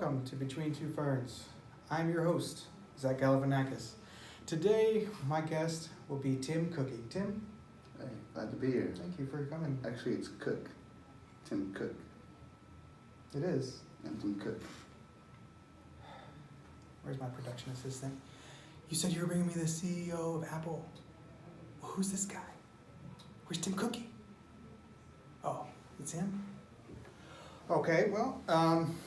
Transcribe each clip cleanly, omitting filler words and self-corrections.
welcome to Between Two Ferns. I'm your host, Zach Galifianakis. Today, my guest will be Tim Cookie. Tim? Hey, glad to be here. Thank you for coming. Actually, it's Cook. Tim Cook. It is. I'm Tim Cook. Where's my production assistant? You said you were bringing me the CEO of Apple. Well, who's this guy? Where's Tim Cookie? Oh, it's him? Okay, well,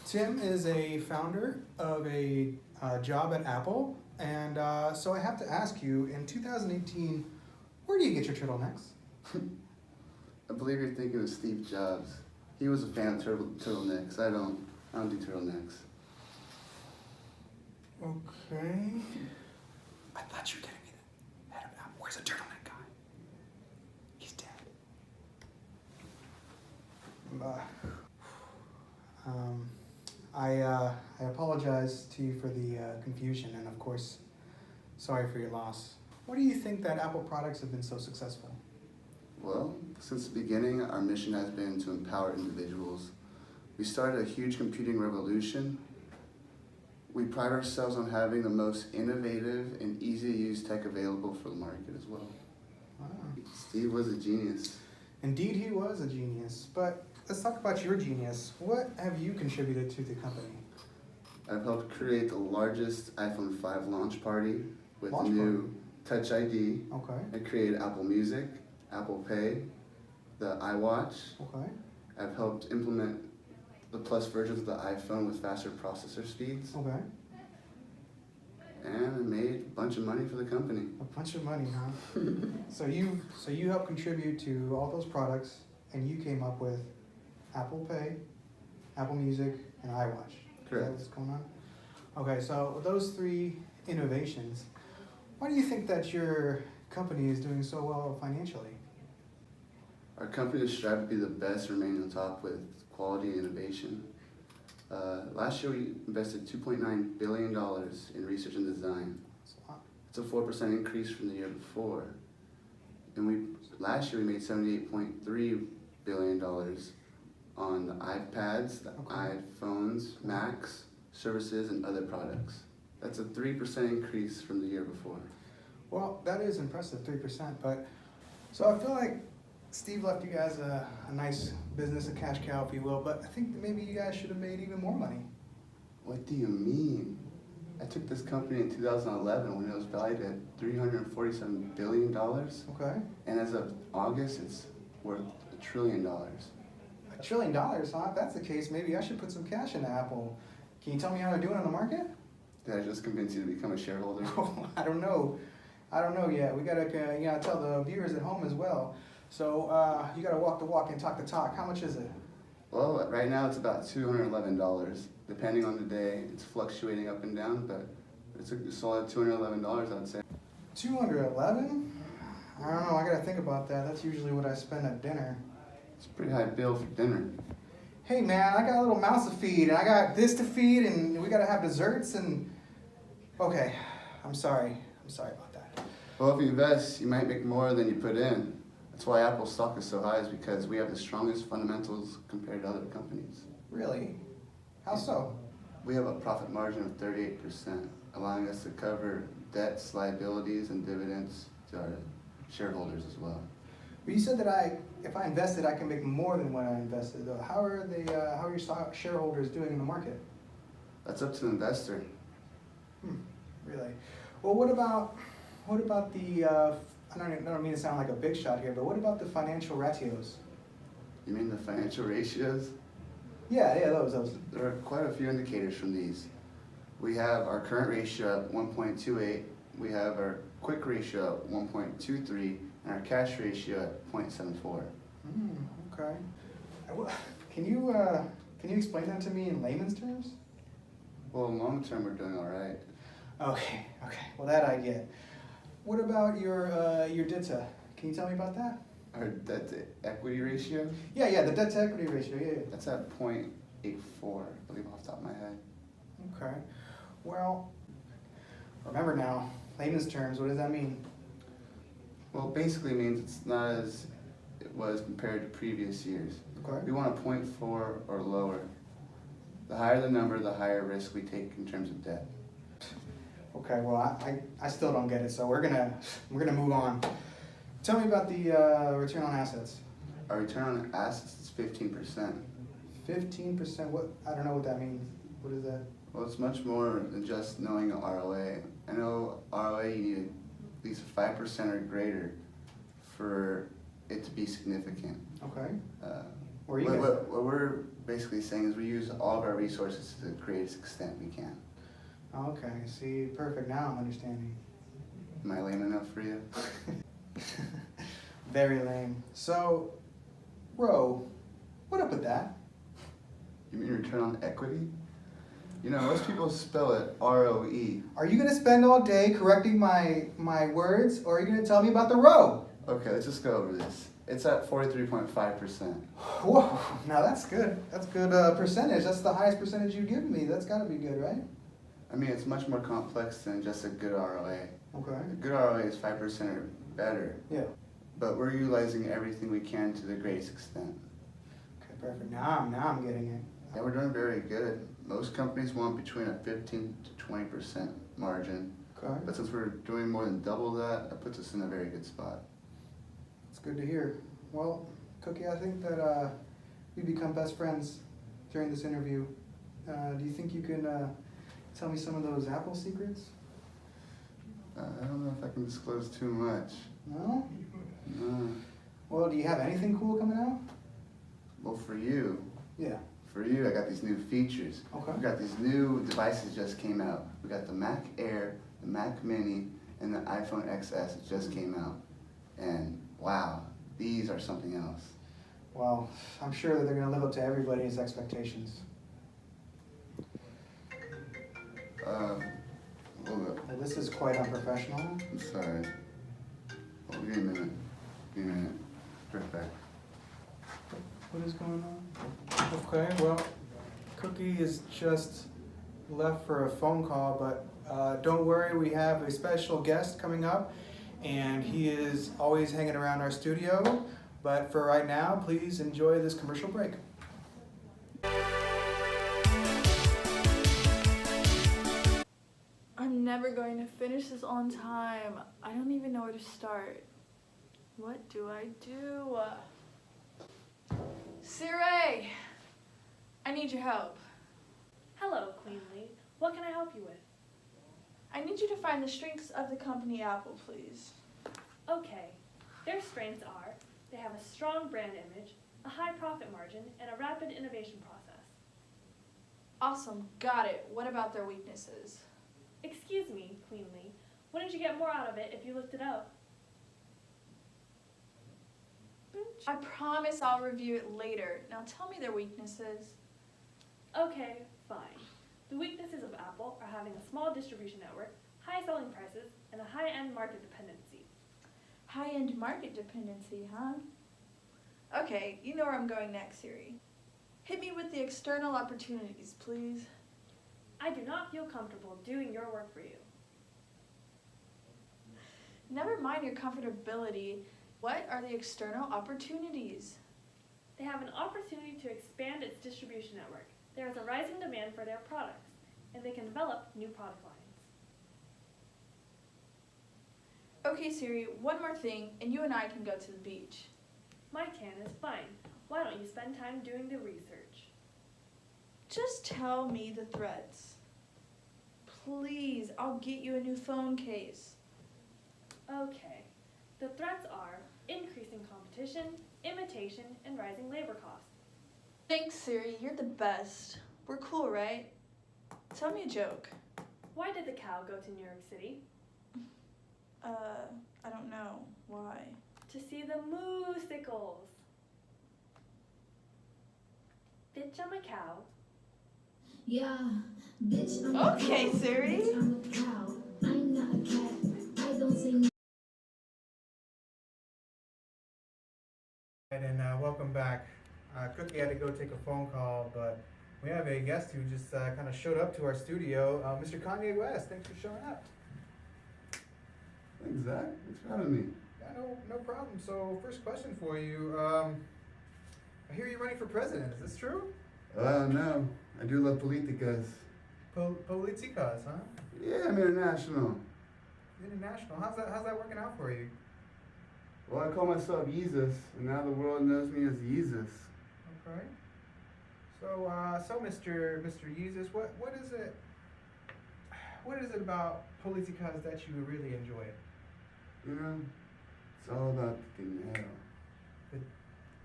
Tim is a founder of a job at Apple, and so I have to ask you, in 2018, where do you get your turtlenecks? I believe you're thinking of Steve Jobs. He was a fan of turtlenecks. I don't do turtlenecks. Okay. I thought you were getting me the head of Apple. Where's the turtleneck guy? He's dead. I apologize to you for the confusion, and of course, sorry for your loss. Why do you think that Apple products have been so successful? Well, since the beginning, our mission has been to empower individuals. We started a huge computing revolution. We pride ourselves on having the most innovative and easy-to-use tech available for the market as well. Wow. Steve was a genius. Indeed, he was a genius. But let's talk about your genius. What have you contributed to the company? I've helped create the largest iPhone 5 launch party with Launch new Touch ID. Okay. I created Apple Music, Apple Pay, the iWatch. Okay. I've helped implement the Plus versions of the iPhone with faster processor speeds. Okay. And I made a bunch of money for the company. A bunch of money, huh? So you helped contribute to all those products, and you came up with Apple Pay, Apple Music, and iWatch. Is that Correct. what's going on? Okay, so with those three innovations, why do you think that your company is doing so well financially? Our company strives to be the best, remain on top with quality and innovation. Last year we invested $2.9 billion in research and design. That's a lot. It's a 4% increase from the year before. And last year we made $78.3 billion on the iPads, the Okay. iPhones, Macs, services, and other products. That's a 3% increase from the year before. Well, that is impressive, 3%. But so I feel like Steve left you guys a nice business, a cash cow, if you will. But I think that maybe you guys should have made even more money. What do you mean? I took this company in 2011 when it was valued at $347 billion. Okay. And as of August, it's worth $1 trillion. $1 trillion, huh? If that's the case, maybe I should put some cash into Apple. Can you tell me how they're doing on the market? Did I just convince you to become a shareholder? I don't know. I don't know yet. We gotta tell the viewers at home as well. So you gotta walk the walk and talk the talk. How much is it? Well, right now it's about $211. Depending on the day, it's fluctuating up and down, but it's a solid $211, I'd say. 211? I don't know. I gotta think about that. That's usually what I spend at dinner. It's a pretty high bill for dinner. Hey man, I got a little mouse to feed, and I got this to feed, and we gotta have desserts, and okay, I'm sorry about that. Well, if you invest, you might make more than you put in. That's why Apple's stock is so high, is because we have the strongest fundamentals compared to other companies. Really? How so? We have a profit margin of 38%, allowing us to cover debts, liabilities, and dividends to our shareholders as well. But you said that if I invested, I can make more than what I invested. Though, how are your stock shareholders doing in the market? That's up to the investor. Really? Well, what about the? I don't mean to sound like a big shot here, but what about the financial ratios? You mean the financial ratios? Yeah, those. There are quite a few indicators from these. We have our current ratio at 1.28, we have our quick ratio at 1.23, and our cash ratio at 0.74. Okay. Can you explain that to me in layman's terms? Well, long term, we're doing all right. Okay. Well, that I get. What about your DITA? Can you tell me about that? Our debt to equity ratio? Yeah, the debt to equity ratio, yeah. That's at 0.84, I believe, off the top of my head. Okay. Well, remember now, layman's terms, what does that mean? Well, basically means it's not as it was compared to previous years. Okay. We want a 0.4 or lower. The higher the number, the higher risk we take in terms of debt. Okay, well, I still don't get it, so we're gonna move on. Tell me about the return on assets. Our return on assets is 15%. 15%. What? I don't know what that means. What is that? Well, it's much more than just knowing ROA. I know ROA, you need at least 5% or greater for it to be significant. Okay. What we're basically saying is we use all of our resources to the greatest extent we can. Okay, see, perfect. Now I'm understanding. Am I lame enough for you? Very lame. So, Ro, what up with that? You mean return on equity? You know, most people spell it ROE. Are you gonna spend all day correcting my words, or are you gonna tell me about the Ro? Okay, let's just go over this. It's at 43.5%. Whoa, now that's good. That's good percentage. That's the highest percentage you've given me. That's gotta be good, right? I mean, it's much more complex than just a good ROA. Okay. A good ROA is 5% or better. Yeah. But we're utilizing everything we can to the greatest extent. Okay, perfect. Now I'm getting it. Yeah, we're doing very good. Most companies want between a 15 to 20% margin. Okay. But since we're doing more than double that, that puts us in a very good spot. It's good to hear. Well, Cookie, I think that we become best friends during this interview. Do you think you can tell me some of those Apple secrets? I don't know if I can disclose too much. No? No. Well, do you have anything cool coming out? Well, for you, Yeah. I got these new features. Okay. We got these new devices just came out. We got the Mac Air, the Mac Mini, and the iPhone XS that just came out. And wow, these are something else. Well, I'm sure that they're going to live up to everybody's expectations. Hold up. Well, this is quite unprofessional. I'm sorry. Hold, give me a minute. Give me a minute. Right back. What is going on? Okay, well, Cookie is just left for a phone call, but don't worry, we have a special guest coming up, and he is always hanging around our studio. But for right now, please enjoy this commercial break. I'm never going to finish this on time. I don't even know where to start. What do I do? Siri! I need your help. Hello, Queenly. What can I help you with? I need you to find the strengths of the company Apple, please. Okay. Their strengths are they have a strong brand image, a high profit margin, and a rapid innovation process. Awesome, got it. What about their weaknesses? Excuse me, Queenly. Wouldn't you get more out of it if you looked it up? I promise I'll review it later. Now tell me their weaknesses. Okay, fine. The weaknesses of Apple are having a small distribution network, high selling prices, and a high-end market dependency. High-end market dependency, huh? Okay, you know where I'm going next, Siri. Hit me with the external opportunities, please. I do not feel comfortable doing your work for you. Never mind your comfortability. What are the external opportunities? They have an opportunity to expand its distribution network. There is a rising demand for their products, and they can develop new product lines. Okay, Siri, one more thing, and you and I can go to the beach. My tan is fine. Why don't you spend time doing the research? Just tell me the threats. Please, I'll get you a new phone case. Okay. The threats are increasing competition, imitation, and rising labor costs. Thanks, Siri, you're the best. We're cool, right? Tell me a joke. Why did the cow go to New York City? I don't know. Why? To see the moosicles. Bitch, I'm a cow. Yeah, bitch, I'm a Okay, cow. Siri. Bitch, I'm a cow. I'm not a cat. I don't say no. And welcome back. Cookie had to go take a phone call, but we have a guest who just kind of showed up to our studio. Mr. Kanye West, thanks for showing up. Thanks, Zach. Thanks for having me. Yeah, no problem. So, first question for you. I hear you're running for president. Is this true? Well, no, I do love politicas. Politicas, huh? Yeah, I'm international. International. How's that working out for you? Well, I call myself Jesus, and now the world knows me as Jesus. Okay. So, Mr. Jesus, what is it? What is it about politicas that you really enjoy? You know, it's all about the dinero.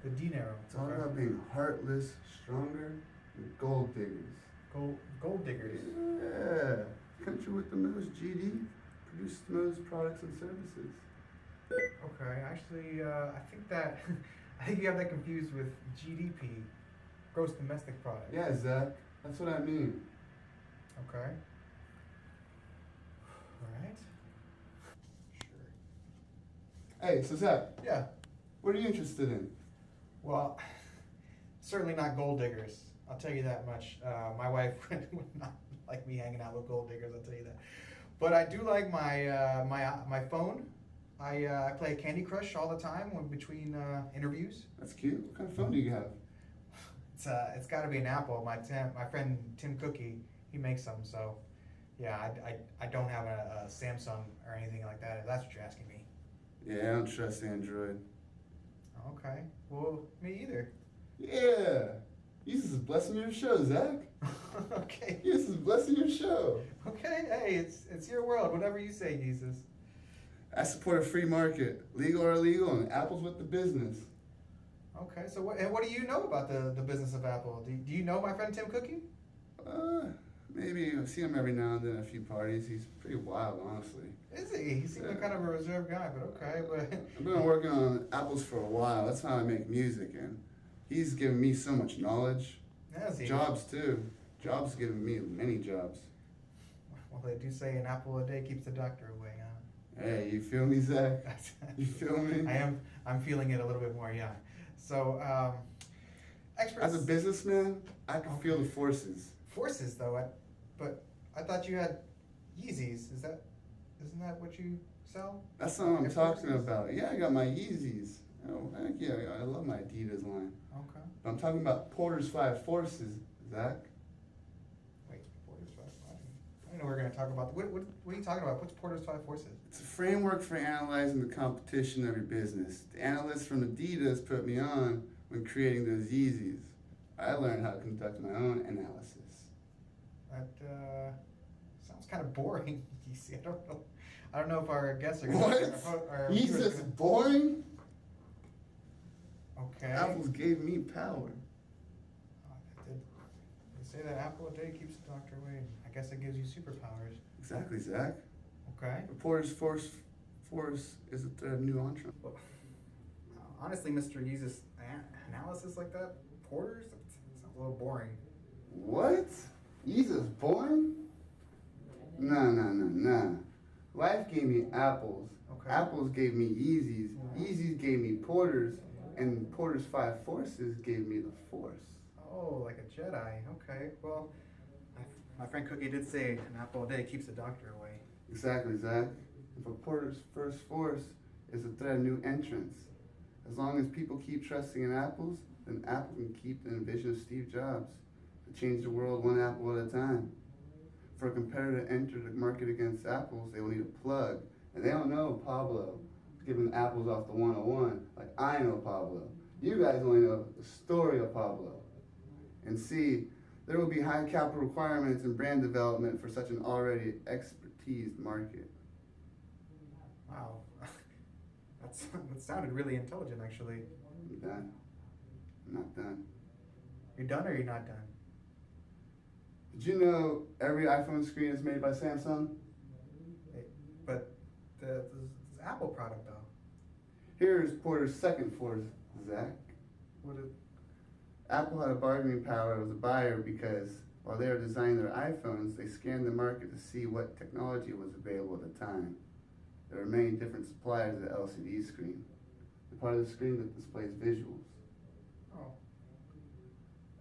The dinero. It's all about being heartless, stronger, and gold diggers. Gold diggers. Yeah, country with the most GD produces the most products and services. Okay, actually, I think that I think you have that confused with GDP, gross domestic product. Yeah, Zach, that's what I mean. Okay. All right. Sure. Hey, so Zach, Yeah. what are you interested in? Well, certainly not gold diggers. I'll tell you that much. My wife would not like me hanging out with gold diggers. I'll tell you that. But I do like my phone. I play Candy Crush all the time between interviews. That's cute. What kind of phone do you have? It's got to be an Apple. My friend Tim Cookie, he makes them. So, yeah, I don't have a Samsung or anything like that. If that's what you're asking me. Yeah, I don't trust Android. Okay. Well, me either. Yeah. Jesus is blessing your show, Zach. Okay. Jesus is blessing your show. Okay. Hey, it's your world. Whatever you say, Jesus. I support a free market, legal or illegal, and Apple's with the business. Okay. So what do you know about the business of Apple? Do you know my friend Tim Cookie? Maybe I see him every now and then at a few parties. He's pretty wild, honestly. Is he? He seems like kind of a reserved guy, but okay. But I've been working on Apples for a while. That's how I make music, and he's given me so much knowledge. Has he? Jobs too. Jobs given me many jobs. Well, they do say an apple a day keeps the doctor away, huh? Hey, you feel me, Zach? You feel me? I'm feeling it a little bit more, yeah. So, experts. As a businessman, I can feel the forces. Forces, though. But I thought you had Yeezys. Isn't that what you sell? That's not what I'm talking about. Yeah, I got my Yeezys. Oh, heck yeah, I love my Adidas line. Okay. But I'm talking about Porter's 5 Forces, Zach. Wait, Porter's 5. I didn't know we were going to talk about. What are you talking about? What's Porter's 5 Forces? It's a framework for analyzing the competition of your business. The analysts from Adidas put me on when creating those Yeezys. I learned how to conduct my own analysis. That sounds kind of boring. You see, I don't know if our guests are going What? to. Yeezus boring? Okay. Apples gave me power. They say that apple a day keeps the doctor away. I guess it gives you superpowers. Exactly, Zach. Okay. Reporter's force is a threat of new entrant. Well, honestly, Mr. Yeezus, analysis like that, Porter's, that sounds a little boring. What? Yeezus boring? Nah. Life gave me apples. Okay. Apples gave me Yeezys. Yeezys gave me Porters. And Porter's 5 Forces gave me the Force. Oh, like a Jedi. Okay. Well, my friend Cookie did say an apple a day keeps the doctor away. Exactly, Zach. And for Porter's first force is a threat of new entrants. As long as people keep trusting in apples, then Apple can keep the vision of Steve Jobs to change the world one apple at a time. For a competitor to enter the market against apples, they will need a plug. And they don't know Pablo giving apples off the 101 like I know Pablo. You guys only know the story of Pablo. And see, there will be high capital requirements and brand development for such an already expertised market. Wow. That sounded really intelligent, actually. I'm done. I'm not done. You're done or you're not done? Did you know every iPhone screen is made by Samsung? But this Apple product, though. Here's Porter's second force, Zach. What is? Apple had a bargaining power with the buyer because while they were designing their iPhones, they scanned the market to see what technology was available at the time. There are many different suppliers of the LCD screen, the part of the screen that displays visuals. Oh.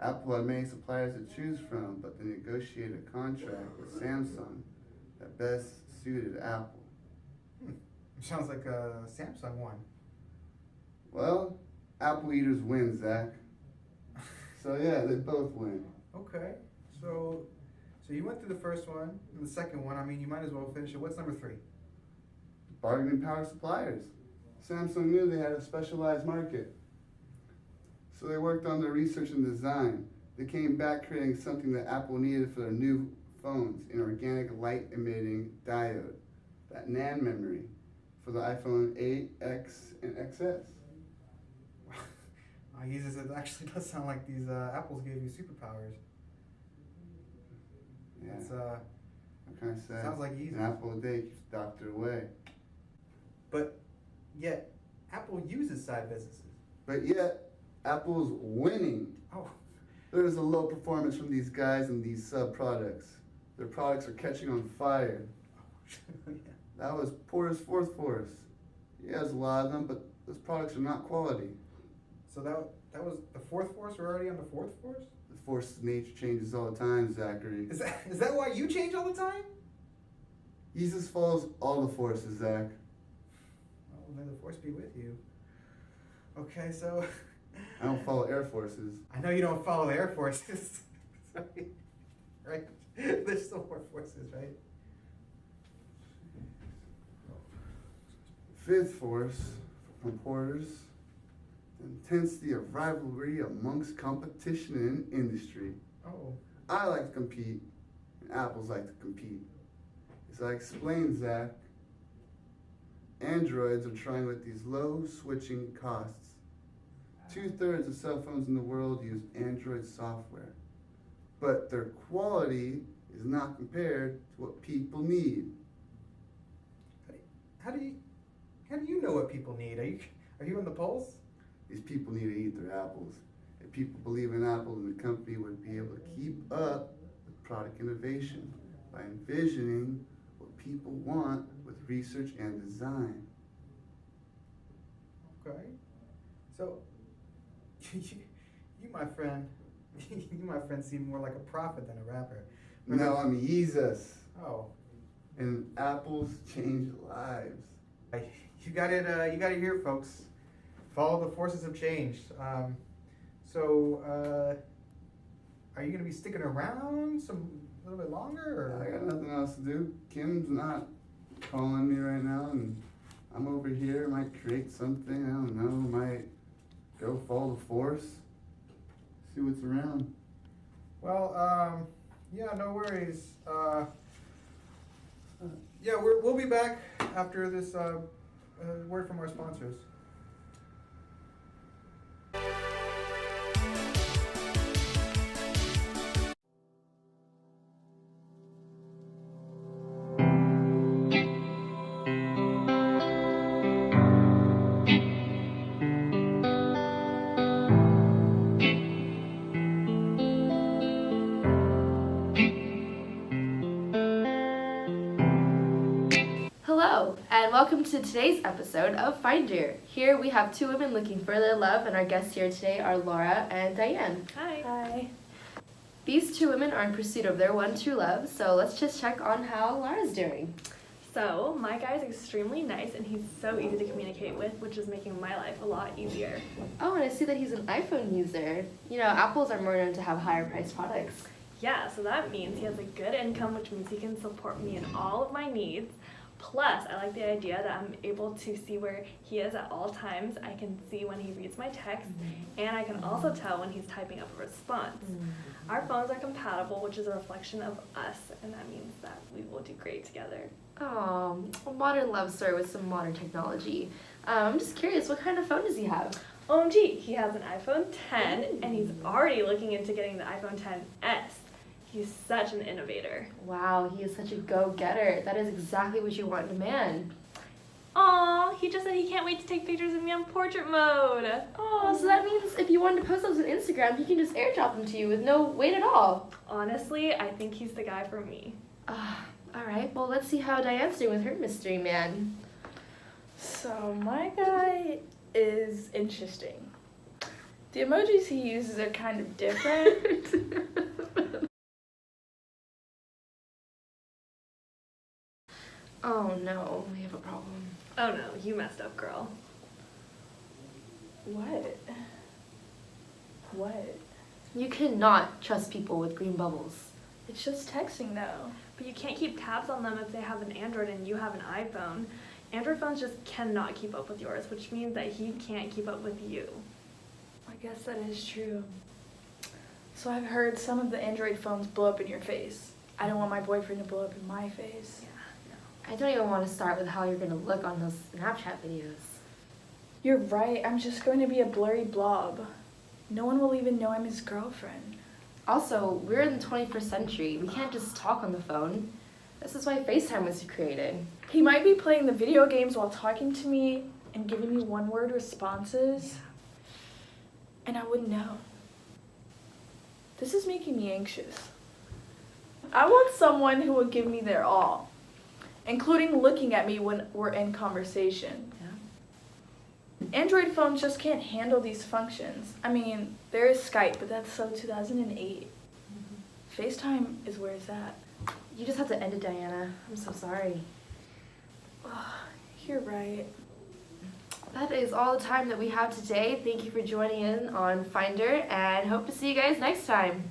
Apple had many suppliers to choose from, but they negotiated a contract with Samsung that best suited Apple. Sounds like a Samsung one. Well, Apple eaters win, Zach. So yeah, they both win. Okay, so you went through the first one and the second one. I mean, you might as well finish it. What's number 3? Bargaining power suppliers. Samsung knew they had a specialized market. So they worked on their research and design. They came back creating something that Apple needed for their new phones, an organic light emitting diode, that NAND memory for the iPhone 8, X, and XS. Jesus, it actually does sound like these apples gave you superpowers. Yeah, It's what can I say? sounds like Yeezus. An apple a day keeps the doctor away. But yet, Apple uses side businesses. But yet, Apple's winning. Oh, There's a low performance from these guys and these sub-products. Their products are catching on fire. yeah. That was Porter's fourth force. He has a lot of them, but those products are not quality. So that was the 4th force. We're already on the 4th force. The force of nature changes all the time, Zachary. Is that why you change all the time? Jesus follows all the forces, Zach. Oh, may the force be with you. Okay, so I don't follow air forces. I know you don't follow air forces. Sorry. Right? There's still more forces, right? Fifth force, from Porter's, the intensity of rivalry amongst competition in industry. Oh. I like to compete, and Apple's like to compete. As I explained, Zach, Androids are trying with these low switching costs. 2/3 of cell phones in the world use Android software, but their quality is not compared to what people need. How do you know what people need? Are you on the pulse? These people need to eat their apples. If people believe in Apple, then the company would be able to keep up with product innovation by envisioning what people want with research and design. Okay. So you my friend seem more like a prophet than a rapper. No, I'm Jesus. Oh. And apples change lives. You got it here, folks. Follow the forces of change. Are you gonna be sticking around a little bit longer? Or? I got nothing else to do. Kim's not calling me right now, and I'm over here. Might create something. I don't know. Might go follow the force. See what's around. Well, yeah, no worries. Yeah, we'll be back after this word from our sponsors. Hello, and welcome to today's episode of Finder. Here we have 2 women looking for their love, and our guests here today are Laura and Diane. Hi. Hi. These 2 women are in pursuit of their one true love, so let's just check on how Laura's doing. So, my guy's extremely nice and he's so easy to communicate with, which is making my life a lot easier. Oh, and I see that he's an iPhone user. You know, Apples are more known to have higher priced products. Yeah, so that means he has a good income, which means he can support me in all of my needs. Plus, I like the idea that I'm able to see where he is at all times. I can see when he reads my text, and I can also tell when he's typing up a response. Our phones are compatible, which is a reflection of us, and that means that we will do great together. Oh, a modern love story with some modern technology. I'm just curious, what kind of phone does he have? OMG, he has an iPhone 10, and he's already looking into getting the iPhone 10s. He's such an innovator. Wow, he is such a go-getter. That is exactly what you want in a man. Aw, he just said he can't wait to take pictures of me on portrait mode. Oh, so that means if you wanted to post those on Instagram, he can just airdrop them to you with no wait at all. Honestly, I think he's the guy for me. Alright, well, let's see how Diane's doing with her mystery man. So my guy is interesting. The emojis he uses are kind of different. Oh no, we have a problem. Oh no, you messed up, girl. What? What? You cannot trust people with green bubbles. It's just texting though. But you can't keep tabs on them if they have an Android and you have an iPhone. Android phones just cannot keep up with yours, which means that he can't keep up with you. I guess that is true. So I've heard some of the Android phones blow up in your face. I don't want my boyfriend to blow up in my face. I don't even want to start with how you're going to look on those Snapchat videos. You're right, I'm just going to be a blurry blob. No one will even know I'm his girlfriend. Also, we're in the 21st century. We can't just talk on the phone. This is why FaceTime was created. He might be playing the video games while talking to me and giving me one-word responses, and I wouldn't know. This is making me anxious. I want someone who will give me their all, including looking at me when we're in conversation. Android phones just can't handle these functions. I mean, there is Skype, but that's so 2008. FaceTime is where it's at. You just have to end it, Diana. I'm so sorry. You're right. That is all the time that we have today. Thank you for joining in on Finder, and hope to see you guys next time.